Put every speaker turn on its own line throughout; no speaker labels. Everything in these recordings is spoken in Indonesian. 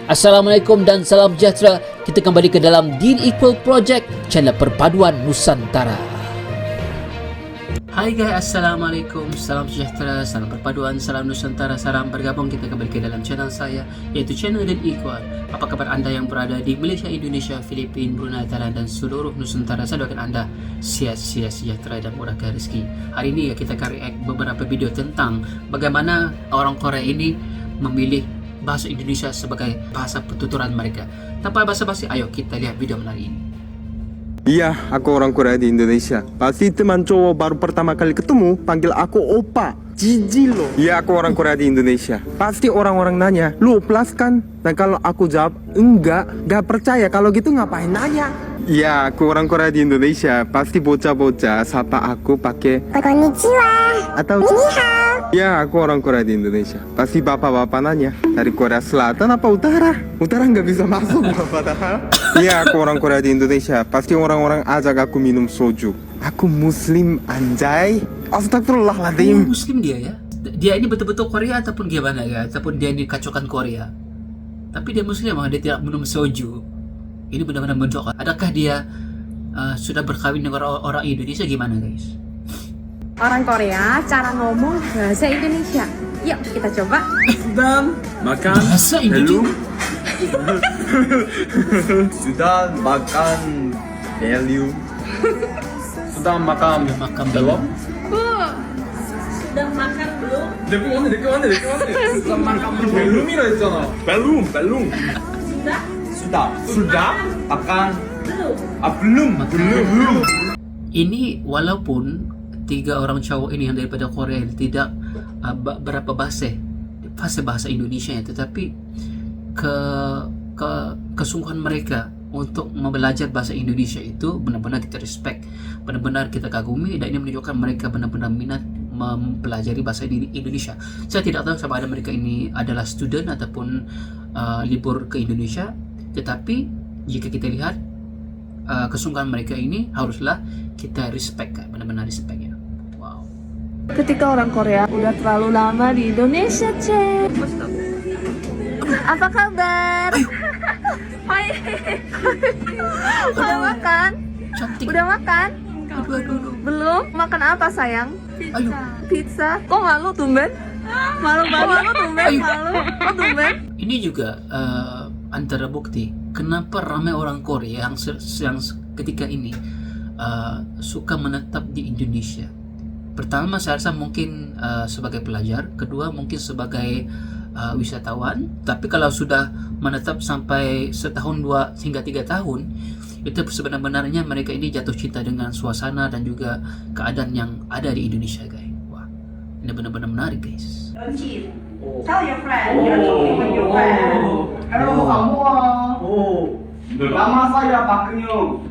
Assalamualaikum dan salam sejahtera. Kita kembali ke dalam Deen Equal Project, channel perpaduan Nusantara. Hai guys, Assalamualaikum, salam sejahtera, salam perpaduan, salam Nusantara, salam bergabung. Kita kembali ke dalam channel saya, yaitu channel Deen Equal. Apa kabar anda yang berada di Malaysia, Indonesia, Filipina, Brunei, Thailand dan seluruh Nusantara? Saya doakan anda sia-sia sejahtera dan murahkan rezeki. Hari ini kita akan react beberapa video tentang bagaimana orang Korea ini memilih bahasa Indonesia sebagai bahasa pertuturan mereka. Tanpa basa-basi, ayo kita lihat video menarik ini.
Iya, aku orang Korea di Indonesia. Pasti teman cowok baru pertama kali ketemu panggil aku opa. Jijik loh. Iya, aku orang Korea di Indonesia. Pasti orang-orang nanya, lu plus kan? Dan kalau aku jawab enggak, gak percaya. Kalau gitu ngapain nanya? Iya, aku orang Korea di Indonesia. Pasti bocah-bocah sapa aku pakai
Konnichiwa
atau
Ni hao.
ya, aku orang Korea di Indonesia. Pasti bapak-bapak nanya, dari Korea Selatan apa utara? Utara nggak bisa masuk padahal. Iya, aku orang Korea di Indonesia. Pasti orang-orang ajak aku minum soju. Aku muslim anjay. Astagfirullahaladzim.
Muslim dia ya? Dia ini betul-betul Korea ataupun gimana ya? Ataupun dia ini kacaukan Korea? Tapi dia Muslim, dia tidak minum soju. Ini benar-benar menunjukkan. Adakah dia sudah berkawin dengan orang Indonesia gimana guys?
Orang Korea cara ngomong bahasa Indonesia. Yuk kita coba.
Sedang makan
Bahasa Indonesia.
Sedang makan belum. Sedang makan
Makan
belum.
Sedang makan belum?
내거 왔네. sedang makan belum이라 했잖아. belum. sudah makan belum.
Ini walaupun tiga orang cowok ini yang daripada Korea tidak berapa bahasa Indonesia ya, tetapi kesungguhan mereka untuk belajar bahasa Indonesia itu benar-benar kita respect, benar-benar kita kagumi, dan ini menunjukkan mereka benar-benar minat mempelajari bahasa Indonesia. Saya tidak tahu sama ada mereka ini adalah student ataupun libur ke Indonesia, tetapi jika kita lihat kesungguhan mereka ini haruslah kita respect, benar-benar respect ya. Wow.
Ketika orang Korea udah terlalu lama di Indonesia, Cek. Apa kabar? Hai. Udah makan?
Cantik.
Udah makan?
Aduh.
Belum? Makan apa sayang?
Ayo.
Pizza. Kok malu tumben? Malu tumben? Kok tumben?
Ini juga antara bukti kenapa ramai orang Korea yang ketika ini suka menetap di Indonesia. Pertama, saya rasa mungkin sebagai pelajar, kedua mungkin sebagai wisatawan. Tapi kalau sudah menetap sampai setahun, 2 hingga 3 tahun, itu sebenarnya mereka ini jatuh cinta dengan suasana dan juga keadaan yang ada di Indonesia guys. Wah, ini benar-benar menarik guys.
Tell your friend, you're talking with your friend. Hello, semua. Nama saya Pak Kenyong.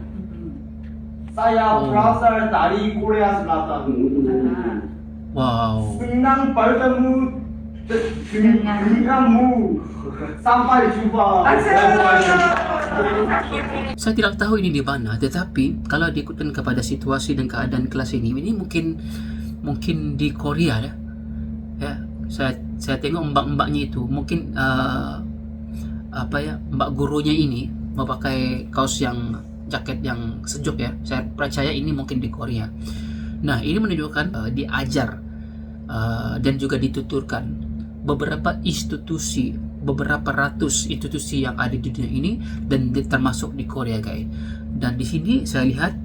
Saya berasal dari Korea Selatan.
Wow.
Senang bertemu denganmu. Sampai jumpa.
Saya tidak tahu ini di mana, tetapi kalau diikutkan kepada situasi dan keadaan kelas ini mungkin di Korea ya. Ya, saya tengok mbak-mbaknya itu mungkin mbak gurunya ini memakai kaos yang jaket yang sejuk ya. Saya percaya ini mungkin di Korea. Nah, ini menunjukkan diajar dan juga dituturkan beberapa ratus institusi yang ada di dunia ini dan termasuk di Korea guys. Dan di sini saya lihat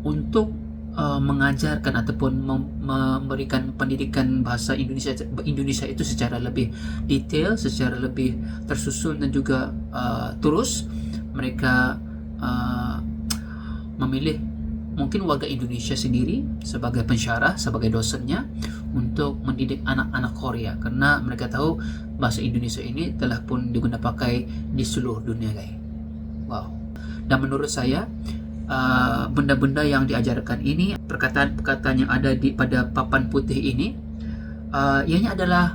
untuk mengajarkan ataupun memberikan pendidikan bahasa Indonesia itu secara lebih detail, secara lebih tersusun dan juga terus mereka memilih mungkin warga Indonesia sendiri sebagai pensyarah, sebagai dosennya untuk mendidik anak-anak Korea, karena mereka tahu bahasa Indonesia ini telah pun digunakan pakai di seluruh dunia guys. Wow. Dan menurut saya benda-benda yang diajarkan ini, perkataan-perkataan yang ada pada papan putih ini, ianya adalah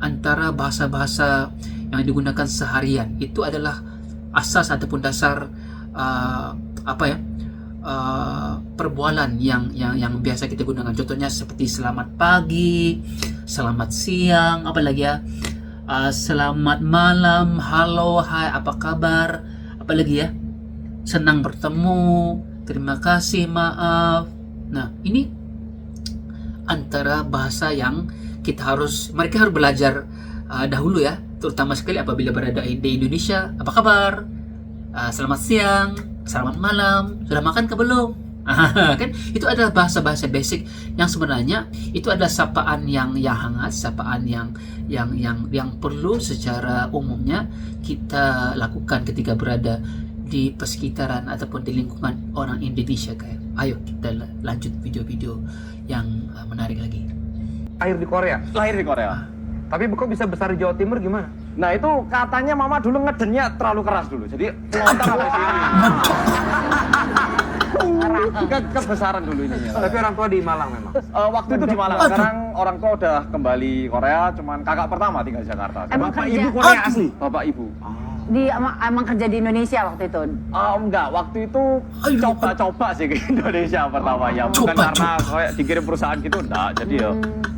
antara bahasa-bahasa yang digunakan seharian. Itu adalah asas ataupun dasar perbualan yang biasa kita gunakan. Contohnya seperti selamat pagi, selamat siang, apalagi ya, selamat malam, halo, hai, apa kabar, apalagi ya, senang bertemu, terima kasih, maaf. Nah, ini antara bahasa yang mereka harus belajar dahulu ya, terutama sekali apabila berada di Indonesia. Apa kabar, selamat siang, selamat malam, sudah makan ke belum? Kan itu adalah bahasa-bahasa basic yang sebenarnya itu adalah sapaan yang hangat, sapaan yang perlu secara umumnya kita lakukan ketika berada di persekitaran ataupun di lingkungan orang Indonesia. Kayak ayo kita lanjut video-video yang menarik lagi.
Lahir di Korea.
Lahir di Korea.
Tapi kok bisa besar di Jawa Timur gimana?
Nah itu katanya mama dulu ngedennya terlalu keras dulu, jadi lontar sampai sini. Kebesaran dulu ini.
Tapi orang tua di Malang memang.
Waktu itu di Malang. Sekarang orang tua udah kembali Korea, cuman kakak pertama tinggal di Jakarta.
Emang
Bapak
kerja?
ibu Korea asli. Bapak ibu.
Emang kerja di Indonesia waktu itu?
Enggak, waktu itu coba-coba sih ke Indonesia pertama ya. Bukan karena kayak dikirim perusahaan gitu, enggak. Jadi ya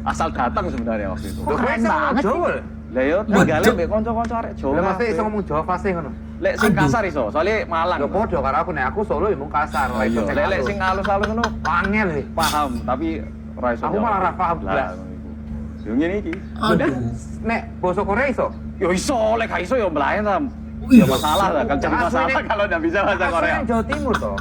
asal datang sebenarnya waktu itu.
Keren banget sih.
Lah yo tinggalnya mbek kanca-kanca arek Jawa.
Lah masih iso ngomong Jawa fasih ngono.
Lek sing kasar iso, soalnya Malang.
Ya padha karo aku Solo ya mung kasar. Lah iso
Lek sing halus-halus ngono
angel iki.
paham, tapi ora iso.
Aku malah ora paham blas.
Yo ngene iki.
Udah nek basa Korea iso?
Yo iso, lek gak iso yo melayan tam.
Iya.
Ya masalah lah, kan jadi masalah kalau enggak bisa bahasa Korea.
Asli Jawa Timur toh.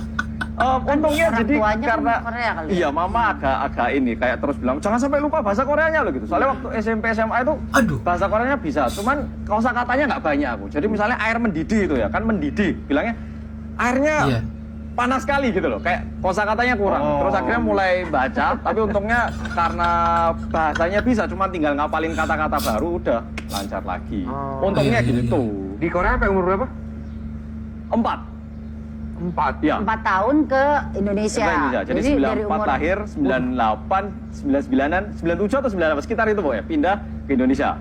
Untungnya
orang
jadi
tuanya kan
karena
Korea kali ya?
iya mama agak ini kayak terus bilang jangan sampai lupa bahasa Koreanya loh gitu. Soalnya waktu SMP SMA itu bahasa Koreanya bisa, cuman kosakatanya nggak banyak aku. Jadi misalnya air mendidih itu ya kan mendidih, bilangnya airnya panas sekali gitu loh. Kayak kosakatanya kurang. Terus akhirnya mulai baca, tapi untungnya karena bahasanya bisa, cuman tinggal ngapalin kata-kata baru udah lancar lagi. Untungnya gitu.
Di Korea sampai umur berapa?
4 ya.
4 tahun ke Indonesia.
Jadi 94 lahir, 98, 99-an, 97 atau 98 sekitar itu pokoknya pindah ke Indonesia.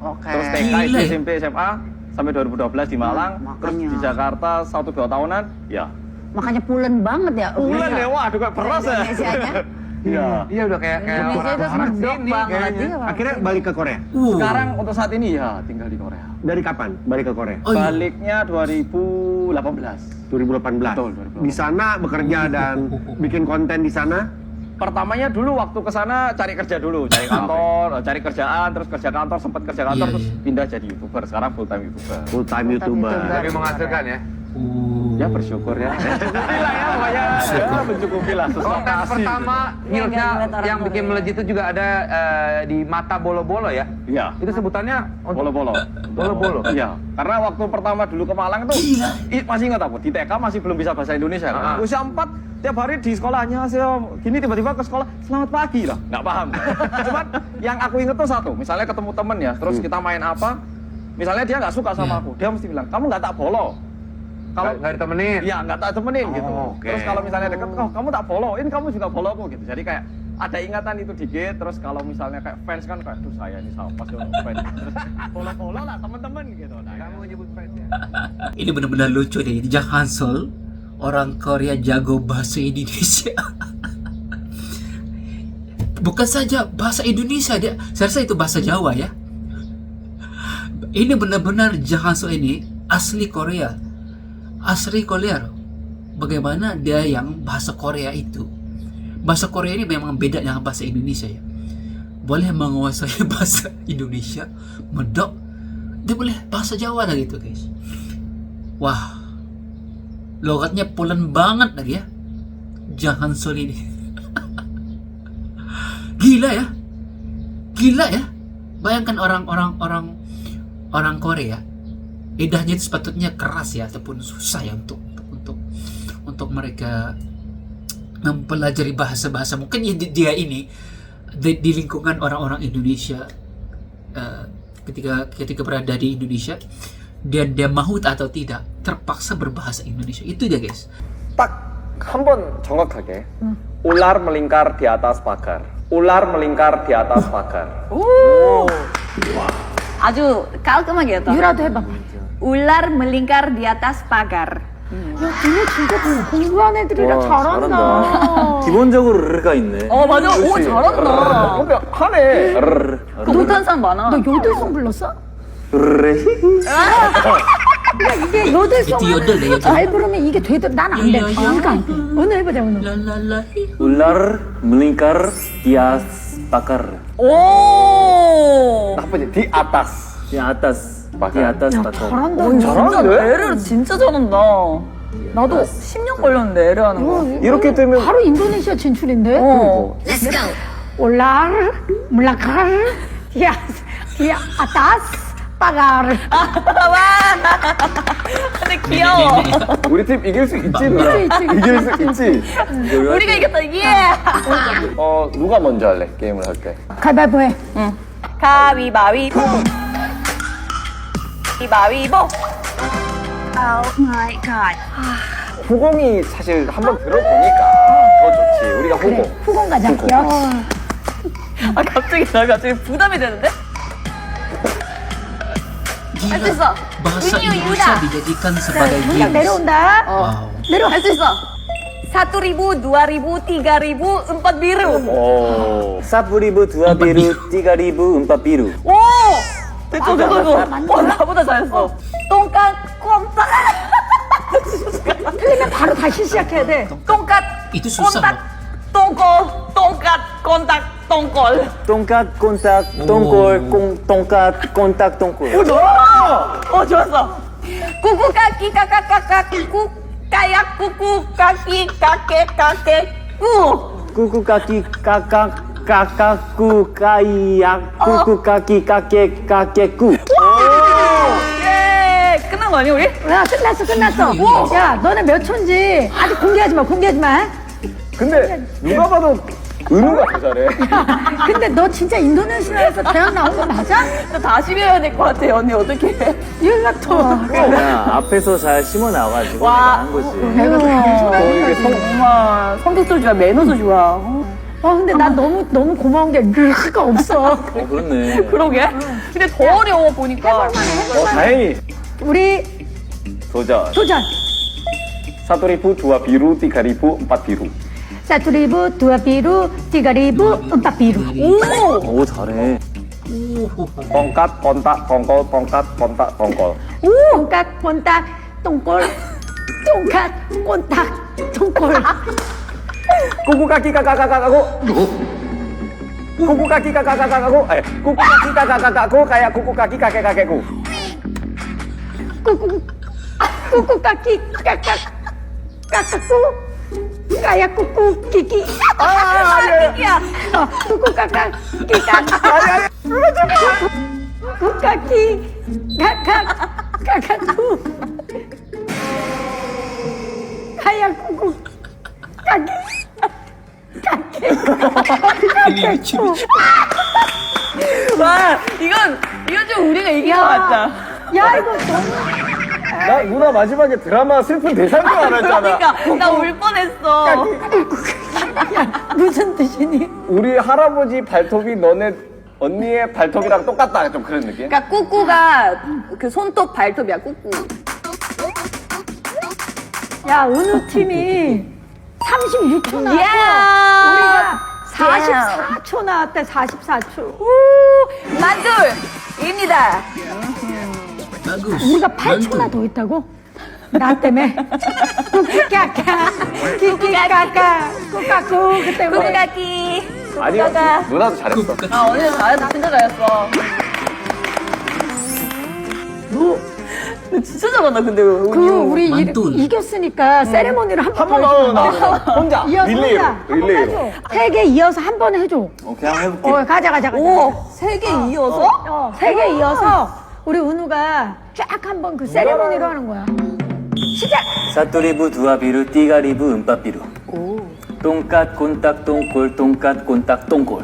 Oke.
Terus TK, SMP, SMA sampai 2012 di Malang, terus di Jakarta 1-2 tahunan, ya.
Makanya pulen banget ya.
Bulan ya, wah, aduh kayak beras ya.
Indonesianya.
Iya.
Iya udah kayak
Indonesia itu
orang
merdok
sini
banget.
kayaknya.
Iya,
Akhirnya balik ke Korea.
Sekarang untuk saat ini ya tinggal di Korea.
Dari kapan balik ke Korea?
Baliknya 2018.
2018.
Betul, 2018.
Di sana bekerja dan bikin konten di sana.
Pertamanya dulu waktu ke sana cari kerja dulu, cari kantor, cari kerjaan, terus kerja kantor, sempat kerja kantor, terus pindah jadi YouTuber. Sekarang full time YouTuber.
Full time YouTuber.
Tapi menghasilkan ya.
Ya bersyukur ya. Mencukupi lah ya, pokoknya ya, mencukupi lah.
Konten pertama newsnya yang bikin melejit itu juga ada di Mata Bolo-Bolo ya.
Iya.
Itu sebutannya
Bolo-bolo.
Bolo-bolo.
Iya. Karena waktu pertama dulu ke Malang tuh masih ingat aku di TK masih belum bisa bahasa Indonesia kan. Usia 4 tiap hari di sekolahnya gini tiba-tiba ke sekolah selamat pagi lah. Nggak paham. Cuman yang aku inget tuh satu, misalnya ketemu temen ya, terus kita main apa, misalnya dia nggak suka sama aku, dia mesti bilang kamu nggak tak follow. Kalau
nggak ditemenin.
Iya, nggak tak temenin gitu.
Oke.
Terus kalau misalnya deket, kamu tak follow-in, kamu juga follow aku gitu. Jadi kayak ada ingatan itu dikit. Terus kalau misalnya kayak fans kan kayak, tuh saya ini sama sih orang fans. Terus follow lah teman-teman gitu. Nah,
Kamu nyebut fans ya.
Ini benar-benar lucu deh. Jang Hansol, orang Korea jago bahasa Indonesia. Bukan saja bahasa Indonesia, saya rasa itu bahasa Jawa ya. Ini benar-benar Jang Hansol ini asli Korea. Asli Korea. Bagaimana dia yang bahasa Korea itu? Bahasa Korea ini memang beda dengan bahasa Indonesia ya. Boleh menguasai bahasa Indonesia, medok, dia boleh bahasa Jawa lah gitu guys. Wah, logatnya pulen banget lagi ya. Jangan Sol ini. Gila ya. Gila ya. Bayangkan orang Korea, lidahnya itu sepatutnya keras ya ataupun susah ya untuk mereka mempelajari bahasa-bahasa. Mungkin dia ini di lingkungan orang-orang Indonesia, ketika berada di Indonesia, dia mau atau tidak terpaksa berbahasa Indonesia. Itu dia guys.
딱 한 번 정확하게 ular melingkar di atas pagar. ular melingkar di atas pagar.
아주 깔끔하게 했다.
유라도 해봐.
울랄 melingkar di atas pagar.
야, 니네 진짜 공부한 애들이라 잘한다.
기본적으로 르가 있네.
맞아. 오, 잘한다.
근데 하네.
그 못한 사람 많아.
너 여덟성 불렀어?
르레.
이게 여덟
Itu yodel deh, yodel.
잘 부르면 이게 되더 난안 돼.
Iya, iya.
그러니까 안 돼. 오늘 해보자 오늘.
lalala.
Ular melingkar di atas pakar.
오.
Apa sih? Di atas.
Di atas. Di atas pakar.
잘한다.
진짜 애를 진짜 잘한다. 나도 10년 걸렸는데 애를 하는 거.
이렇게 되면
바로 인도네시아 진출인데.
어.
올라르 물라카르 디아 아타스 빠가르.
와. 근데 귀여워.
우리 팀 이길 수 있지, 누나?
있지.
이길 수 있지.
우리가 이겼다. 예.
누가 먼저 할래? 게임을 할 때.
가위바위보 해.
응. 가위바위보. 가위바위보. Oh my god.
후공이 사실 한번 들어보니까 더 좋지. 우리가 후공.
그래 후공 가자.
후공.
야.
아 갑자기 부담이 되는데?
Gila.
Itu, so.
Bahasa
Ini,
Indonesia
Yuda.
dijadikan sebagai
그냥
games.
내려온다.
Wow.
할 수 있어. 1.000, 2.000, 3.000, 4 biru.
오.
4,000, 2,000, 3,000, 4,000.
오! 됐어. 나보다 잘했어. 똥깍, 꼼딱.
틀리면 바로 다시 시작해야 돼.
똥깍,
Itu susah
꼼딱, 똥꼴, 똥깍, 꼼딱, 똥꼴.
Tongkat, kontak, tongkol, tongkat, kontak, tongkol.
좋았어. kuku kaki, kakak, kakak, kuku, kayak kuku, kaki, kakek, kakek, ku.
Kuku kaki, kakak, kakakku, kayak, kuku kaki, kakek, kakekku.
예! 끝난 거 아니야, 우리?
야 끝났어. 야 너네 몇 초인지 아직 공개하지 마.
근데 누가 봐도 은우가 더 잘해.
근데 너 진짜 인도네시아에서 대학 나온 거 맞아?
나 다시 배워야 될 것 같아, 언니. 어떡해.
연락 줘.
그냥 앞에서 잘 심어 나와가지고
와.
내가 한 거지.
내가
이게 정말 성격도 좋아, 매너도 좋아.
근데 나 너무 고마운 게 르가 없어.
그렇네.
그러게. 근데 더 어려워, 보니까.
다행히
우리
도전.
도전.
1,000, 2,000, 3,000, 4,000.
사투리부 두아비루 띠가리부 음파비루.
오 잘해.
똥깍, 꼰딱, 똥꼴, 똥깍, 꼰딱, 똥꼴.
똥깍 꼰딱 똥꼴 똥깍 꼰딱 똥꼴.
꾸꾸까기 까까까까고. 꾸꾸까기 까까까까고. 꾸꾸까기 까까까까고 kayak 꾸꾸까기 까까까고.
꾸꾸까기 까깍 까까꾸 kayak kuku kiki.
끼끼야.
꾸꾸까깍 끼깍. 꾸꾸까기 까깍 까까꾸 kayak kuku 까기.
Ini lucu.
와, 이건 좀 우리가 이긴 것 같다.
야 이거 너무.
나 누나 마지막에 드라마 슬픈 대사인 줄 알았잖아.
그러니까, 나 울 뻔했어.
무슨 뜻이니?
우리 할아버지 발톱이 너네 언니의 발톱이랑 똑같다. 좀 그런 느낌?
그러니까 꾸꾸가 그 손톱 발톱이야, 꾸꾸.
야 은우 팀이 36초 나왔고
야!
우리가 44초 나왔대. 44초.
우! 만둘입니다.
Bagus.
우리가 8초나 더 했다고? 나 때문에. 꾸끼까까 끼끼까까 꾸까꾸 그때 뭐
꾸꾸가기.
아니요. 누나도 잘했어.
아, 언니는 잘했어. 진짜 잘했어. 너 진짜 잘한다, 근데.
우리
만돌.
이겼으니까 세레모니를 한 번
한번
더
나
해줘.
혼자
이어서
릴레이로.
릴레이로. 3개 이어서 한 번에 해줘.
그냥 해볼게.
가자.
오, 3개 이어서?
3개 이어서 우리 은우가 쫙 한 번 그 세레모니로 하는 거야. 시작!
4,000, 2,000, 3,000, 4,000. Tongkat, kontak, tongkol, tongkat, kontak, tongkol.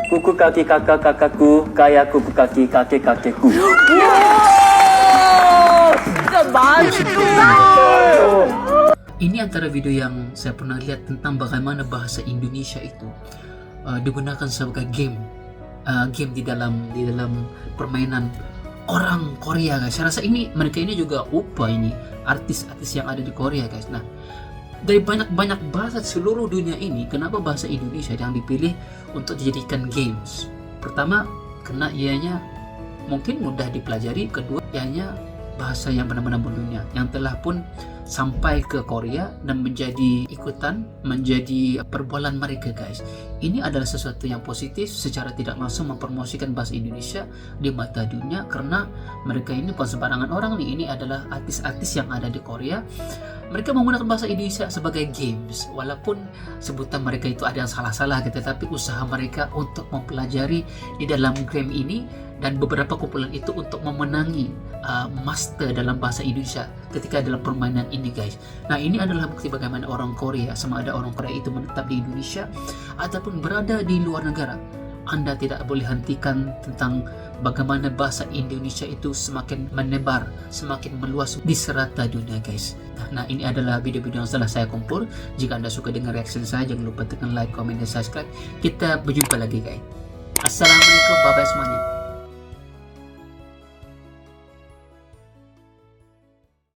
Kuku kaki, kakak, kakakku, kayak kuku kaki, kakek, kakekku.
이야, 진짜 만두.
Ini antara video yang saya pernah lihat tentang bagaimana bahasa Indonesia itu digunakan sebagai game di dalam permainan orang Korea, guys. Saya rasa mereka ini juga oppa ini artis-artis yang ada di Korea, guys. Nah, dari banyak bahasa seluruh dunia ini, kenapa bahasa Indonesia yang dipilih untuk dijadikan games? Pertama, karena ianya mungkin mudah dipelajari. Kedua, hanya bahasa yang benar-benar mendunia, yang telah pun sampai ke Korea dan menjadi ikutan, menjadi perbualan mereka guys. Ini adalah sesuatu yang positif, secara tidak langsung mempromosikan bahasa Indonesia di mata dunia, karena mereka ini bukan sembarangan orang nih. Ini adalah artis-artis yang ada di Korea. Mereka menggunakan bahasa Indonesia sebagai games, walaupun sebutan mereka itu ada yang salah-salah gitu, tapi usaha mereka untuk mempelajari di dalam game ini, dan beberapa kumpulan itu untuk memenangi master dalam bahasa Indonesia ketika dalam permainan ini guys. Nah, ini adalah bukti bagaimana orang Korea, sama ada orang Korea itu menetap di Indonesia ataupun berada di luar negara, Anda tidak boleh hentikan tentang bagaimana bahasa Indonesia itu semakin menebar, semakin meluas di serata dunia guys. Nah, ini adalah video-video yang telah saya kumpul. Jika Anda suka dengan reaction saya, jangan lupa tekan like, comment, dan subscribe. Kita berjumpa lagi guys. Assalamualaikum, bye-bye semuanya.